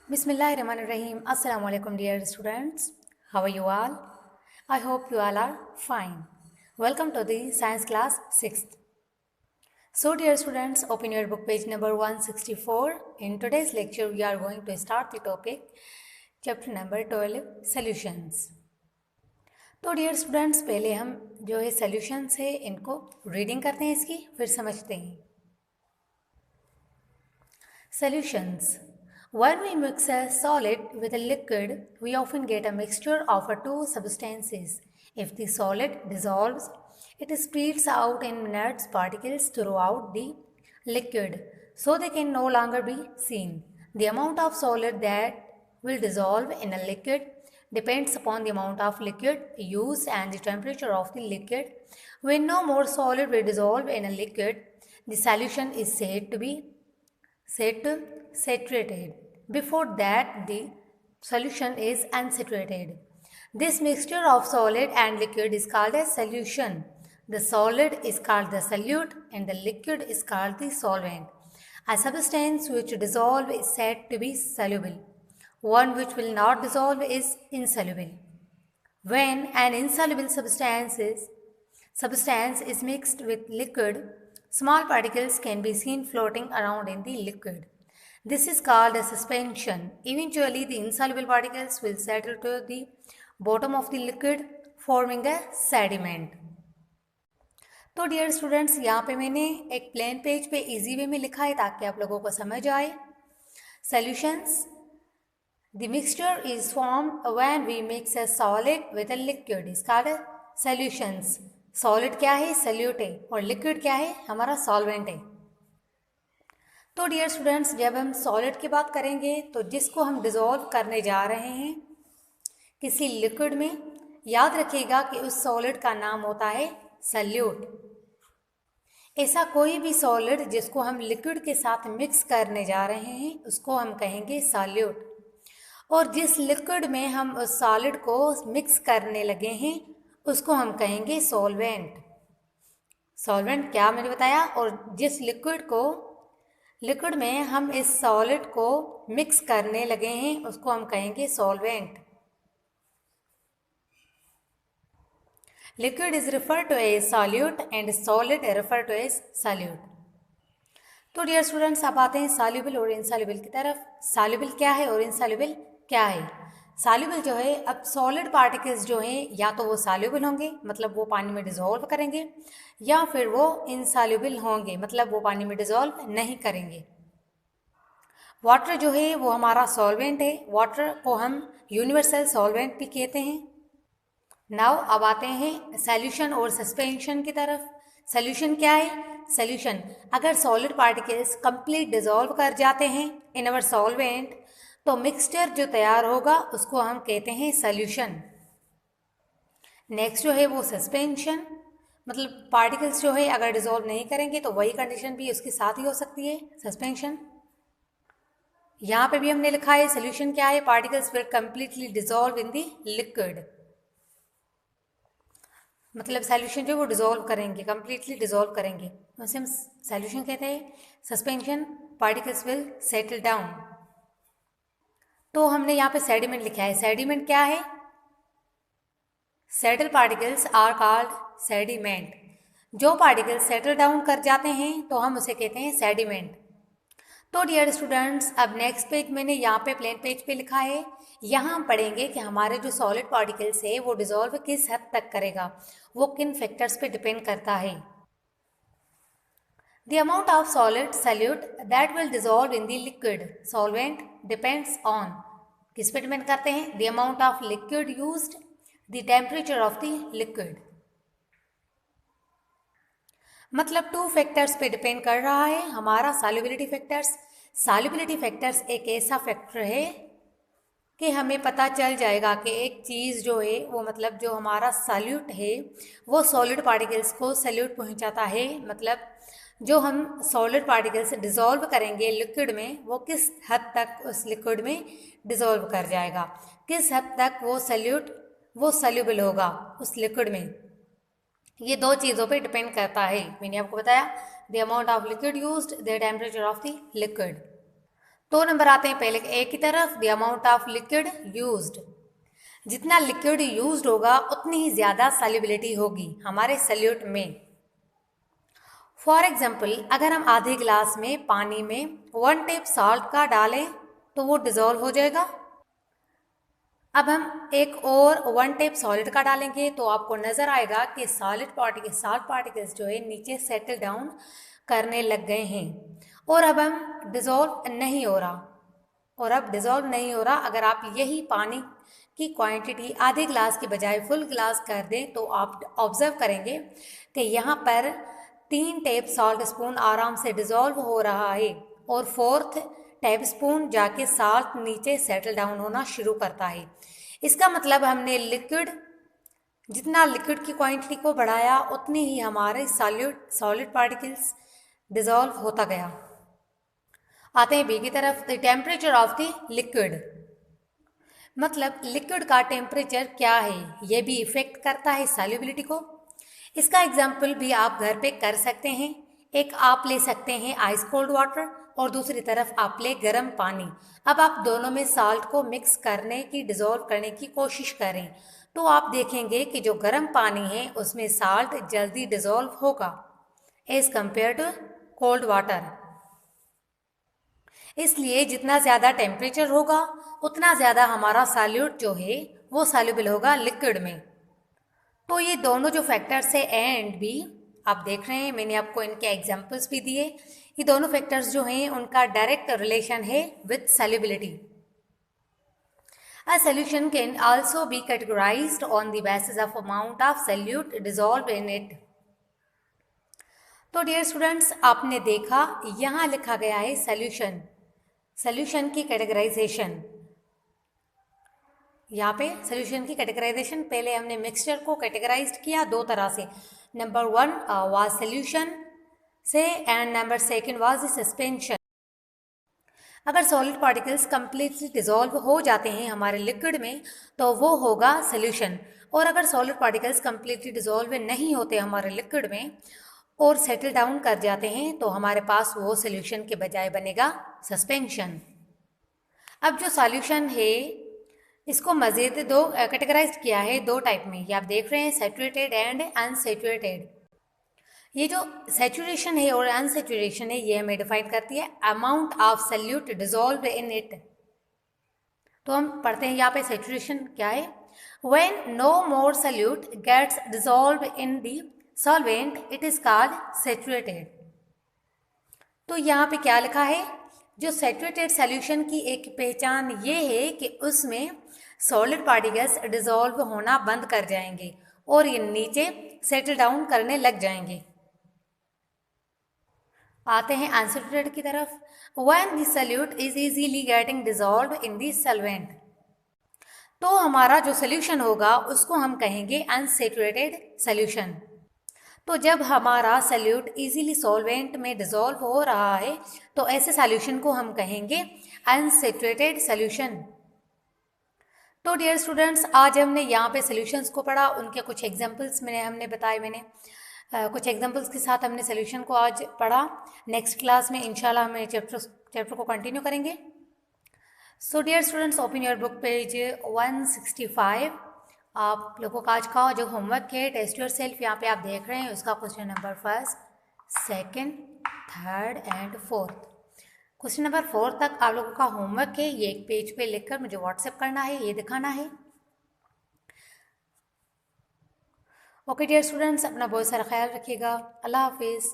Bismillahirrahmanirrahim. Assalamu alaikum, dear students. How are you all? I hope you all are fine. Welcome to the science class 6th. So, dear students, open your book page number 164. In today's lecture, we are going to start the topic chapter number 12 solutions. तो dear students पहले हम जो है solutions है इनको reading करते हैं इसकी, फिर समझते हैं. Solutions. When we mix a solid with a liquid, we often get a mixture of two substances. If the solid dissolves, it spreads out in minute particles throughout the liquid, so they can no longer be seen. The amount of solid that will dissolve in a liquid depends upon the amount of liquid used and the temperature of the liquid. When no more solid will dissolve in a liquid, the solution is said to be saturated. Before that, the solution is unsaturated. This mixture of solid and liquid is called a solution. The solid is called the solute and the liquid is called the solvent. A substance which dissolves is said to be soluble. One which will not dissolve is insoluble. When an insoluble substance is mixed with liquid, small particles can be seen floating around in the liquid. This is called a suspension. Eventually, the insoluble particles will settle to the bottom of the liquid, forming a sediment. तो dear students, यहाँ पे मैंने एक plane page पे easy way में लिखा है ताकि आप लोगों को समझ आए. Solutions. The mixture is formed when we mix a solid with a liquid. Is called solutions. Solid क्या है? Solute है. और liquid क्या है? हमारा solvent है. तो डियर स्टूडेंट्स, जब हम सॉलिड की बात करेंगे तो जिसको हम डिसॉल्व करने जा रहे हैं किसी लिक्विड में, याद रखिएगा कि उस सॉलिड का नाम होता है सल्यूट. ऐसा कोई भी सॉलिड जिसको हम लिक्विड के साथ मिक्स करने जा रहे हैं उसको हम कहेंगे सॉल्यूट. और जिस लिक्विड में हम उस सॉलिड को मिक्स करने लगे हैं उसको हम कहेंगे सॉल्वेंट. सॉल्वेंट क्या मैंने बताया. और जिस लिक्विड में हम इस सॉलिड को मिक्स करने लगे हैं उसको हम कहेंगे solvent. Liquid is refer to as solute and solid refer to as solute. तो डियर स्टूडेंट्स, अब आते हैं सॉल्युबल और इनसॉल्युबल की तरफ. सॉल्युबल क्या है और इनसॉल्युबल क्या है. सॉल्युबल जो है, अब सॉलिड पार्टिकल्स जो हैं या तो वो सॉल्युबल होंगे मतलब वो पानी में डिसॉल्व करेंगे, या फिर वो इनसॉल्युबल होंगे मतलब वो पानी में डिसॉल्व नहीं करेंगे. वाटर जो है वो हमारा सॉल्वेंट है. वाटर को हम यूनिवर्सल सॉल्वेंट भी कहते हैं. नाउ अब आते हैं सॉल्यूशन और सस्पेंशन की तरफ. सॉल्यूशन क्या है. सॉल्यूशन, अगर सॉलिड पार्टिकल्स कंप्लीट डिसॉल्व कर जाते हैं इन अवर सॉल्वेंट तो मिक्सचर जो तैयार होगा उसको हम कहते हैं सॉल्यूशन. नेक्स्ट जो है वो सस्पेंशन, मतलब पार्टिकल्स जो है अगर डिसॉल्व नहीं करेंगे तो वही कंडीशन भी उसके साथ ही हो सकती है, सस्पेंशन. यहाँ पे भी हमने लिखा है सॉल्यूशन क्या है. Particles will completely dissolve in the liquid, मतलब सॉल्यूशन जो वो डिसॉल्व करेंगे, कंप्लीटली डिसॉल्व करेंगे, उसे हम सॉल्यूशन कहते हैं. Suspension, particles will settle down. तो हमने यहाँ पे सेडिमेंट लिखा है. सेडिमेंट क्या है. Settle particles are called sediment. जो पार्टिकल्स सेटल डाउन कर जाते हैं तो हम उसे कहते हैं सेडिमेंट. तो डियर स्टूडेंट्स, अब नेक्स्ट पेज मैंने यहाँ पे प्लेन पेज पे लिखा है. यहाँ हम पढ़ेंगे कि हमारे जो सॉलिड पार्टिकल्स है वो डिसॉल्व किस हद तक करेगा, वो किन फैक्टर्स पे डिपेंड करता है. The amount of solid solute that will dissolve in the liquid solvent depends on, किस पे डिपेंड करते हैं. The amount of liquid used, the temperature of the liquid. मतलब 2 फैक्टर्स पे डिपेंड कर रहा है हमारा सॉल्युबिलिटी फैक्टर्स. सॉल्युबिलिटी फैक्टर्स एक ऐसा फैक्टर है कि हमें पता चल जाएगा कि एक चीज़ जो है वो मतलब जो हमारा सॉल्यूट है वो सॉलिड पार्टिकल्स को सॉल्यूट पहुंचाता है. मतलब जो हम सॉलिड पार्टिकल्स डिसॉल्व करेंगे लिक्विड में वो किस हद तक उस लिक्विड में डिसॉल्व कर जाएगा, किस हद तक वो सॉल्युबल होगा उस लिक्विड में. ये 2 चीज़ों पे डिपेंड करता है. मैंने आपको बताया the amount of liquid used, the temperature of the liquid. तो नंबर आते हैं पहले ए की तरफ, the amount of liquid used. जितना लिक्विड यूज्ड होगा उतनी ही ज़्यादा सॉल्युबिलिटी होगी हमारे सल्यूट में। फॉर एग्जाम्पल, अगर हम आधे गिलास में पानी में 1 टेप सॉल्ट का डालें तो वो डिजोल्व हो जाएगा। अब हम एक और 1 टेप सॉलिड का डालेंगे तो आपको नजर आएगा कि सॉलिड पार्टिकल्स, सॉल्ट पार्टिकल्स जो है नीचे सेटल डाउन करने लग गए हैं और अब हम डिजोल्व नहीं हो रहा। अगर आप यही पानी की क्वांटिटी आधे गिलास के बजाय फुल गिलास कर दें तो आप ऑब्जर्व करेंगे कि यहाँ पर 3 टेप सॉल्ट स्पून आराम से डिजोल्व हो रहा है और 4th टेप स्पून जाके साल्ट नीचे सेटल डाउन होना शुरू करता है। इसका मतलब हमने जितना लिक्विड की क्वांटिटी को बढ़ाया उतनी ही हमारे सॉलिड पार्टिकल्स डिजोल्व होता गया। आते हैं बी की तरफ, the temperature of the liquid. मतलब लिक्विड का टेम्परेचर क्या है, यह भी इफेक्ट करता है सॉल्युबिलिटी को। इसका एग्जाम्पल भी आप घर पे कर सकते हैं। एक आप ले सकते हैं आइस कोल्ड वाटर और दूसरी तरफ आप ले गर्म पानी। अब आप दोनों में साल्ट को मिक्स करने की, डिजोल्व करने की कोशिश करें तो आप देखेंगे कि जो गर्म पानी है उसमें साल्ट जल्दी डिजोल्व होगा as compare to cold water. इसलिए जितना ज़्यादा टेम्परेचर होगा उतना ज़्यादा हमारा सॉल्यूट जो है वो सॉल्युबल होगा लिक्विड में। तो ये दोनों जो फैक्टर्स है ए एंड बी आप देख रहे हैं, मैंने आपको इनके एग्जांपल्स भी दिए। ये दोनों फैक्टर्स जो हैं उनका डायरेक्ट रिलेशन है with solubility. A solution can also be categorized on the basis of amount of solute dissolved in it. तो डियर स्टूडेंट्स, आपने देखा यहाँ लिखा गया है सॉल्यूशन की कैटेगराइजेशन। यहाँ पे सॉल्यूशन की कैटेगराइजेशन, पहले हमने मिक्सचर को कैटेगराइज किया 2 तरह से। नंबर 1 वाज सॉल्यूशन से एंड नंबर 2 वाज सस्पेंशन। अगर सॉलिड पार्टिकल्स कंप्लीटली डिजोल्व हो जाते हैं हमारे लिक्विड में तो वो होगा सॉल्यूशन, और अगर सॉलिड पार्टिकल्स कंप्लीटली डिजोल्व नहीं होते हमारे लिक्विड में और सेटल डाउन कर जाते हैं तो हमारे पास वो सॉल्यूशन के बजाय बनेगा सस्पेंशन। अब जो सॉल्यूशन है इसको मज़ीद कैटेगराइज किया है 2 टाइप में, ये आप देख रहे हैं, सैचुरेटेड एंड अनसैचुरेटेड। ये जो सैचुरेशन है और अनसैचुरेशन है ये हमें डिफाइन करती है amount of solute dissolve in it. तो हम पढ़ते हैं यहाँ पे सैचुरेशन क्या है। When no more solute gets dissolve in the solvent it is called saturated. तो यहाँ पे क्या लिखा है, जो सैचुरेटेड सॉल्यूशन की एक पहचान ये है कि उसमें सॉलिड पार्टिकल्स डिजोल्व होना बंद कर जाएंगे और ये नीचे सेटल डाउन करने लग जाएंगे। आते हैं अनसैचुरेटेड की तरफ। When the solute is easily getting dissolve in the solvent, तो हमारा जो सॉल्यूशन होगा उसको हम कहेंगे अनसैचुरेटेड सॉल्यूशन। तो जब हमारा सॉल्यूट इजीली सॉल्वेंट में डिजोल्व हो रहा है तो ऐसे सॉल्यूशन को हम कहेंगे अनसैचुरेटेड सॉल्यूशन। तो डियर स्टूडेंट्स, आज हमने यहाँ पे सॉल्यूशंस को पढ़ा, उनके कुछ एग्जांपल्स हमने बताए। कुछ एग्जांपल्स के साथ हमने सॉल्यूशन को आज पढ़ा। नेक्स्ट क्लास में इंशाल्लाह हम चैप्टर को कंटिन्यू करेंगे। So dear students, open your book page 165। आप लोगों का आज का जो होमवर्क है टेस्ट योर सेल्फ, यहाँ पे आप देख रहे हैं, उसका question number 1, 2, 3 and 4। Question number 4 तक आप लोगों का होमवर्क है, ये एक पेज पे लिखकर मुझे व्हाट्सएप करना है, ये दिखाना है। ओके डियर स्टूडेंट्स, अपना बहुत सारा ख्याल रखिएगा। अल्लाह हाफिज़।